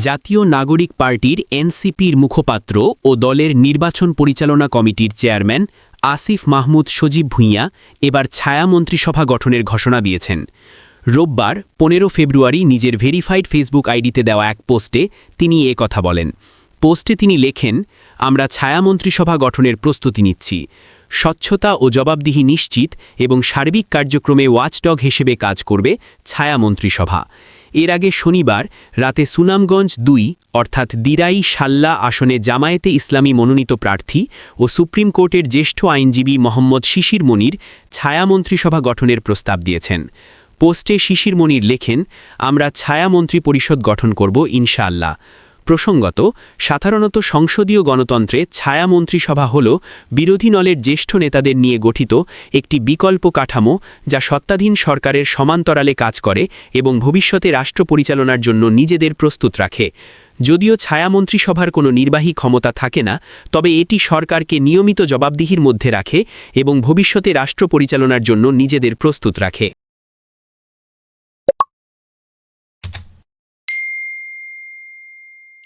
জাতীয় নাগরিক পার্টির এনসিপির মুখপাত্র ও দলের নির্বাচন পরিচালনা কমিটির চেয়ারম্যান আসিফ মাহমুদ সজীব ভুঁইয়া এবার ছায়া মন্ত্রিসভা গঠনের ঘোষণা দিয়েছেন। রোববার 15 ফেব্রুয়ারি নিজের ভেরিফাইড ফেসবুক আইডিতে দেওয়া এক পোস্টে তিনি এ কথা বলেন। পোস্টে তিনি লেখেন, আমরা ছায়া মন্ত্রিসভা গঠনের প্রস্তুতি নিচ্ছি। স্বচ্ছতা ও জবাবদিহি নিশ্চিত এবং সার্বিক কার্যক্রমে ওয়াচডগ হিসেবে কাজ করবে ছায়া মন্ত্রিসভা। এর আগে শনিবার রাতে সুনামগঞ্জ 2 অর্থাৎ দিরাই সাল্লা আসনে জামায়াতে ইসলামী মনোনীত প্রার্থী ও সুপ্রিম কোর্টের জ্যেষ্ঠ আইনজীবী মোহাম্মদ শিশির মনির ছায়া মন্ত্রিসভা গঠনের প্রস্তাব দিয়েছেন। পোস্টে শিশির মনির লেখেন, আমরা ছায়া মন্ত্রী পরিষদ গঠন করব ইনশাআল্লাহ। প্রসঙ্গত, সাধারণত সংসদীয় গণতন্ত্রে ছায়া মন্ত্রিসভা হল বিরোধী দলের জ্যেষ্ঠ নেতাদের নিয়ে গঠিত একটি বিকল্প কাঠামো যা সত্তাধীন সরকারের সমান্তরালে কাজ করে এবং ভবিষ্যতে রাষ্ট্র পরিচালনার জন্য নিজেদের প্রস্তুত রাখে। যদিও ছায়া মন্ত্রিসভার কোনো নির্বাহী ক্ষমতা থাকে না, তবে এটি সরকারকে নিয়মিত জবাবদিহির মধ্যে রাখে এবং ভবিষ্যতে রাষ্ট্র পরিচালনার জন্য নিজেদের প্রস্তুত রাখে।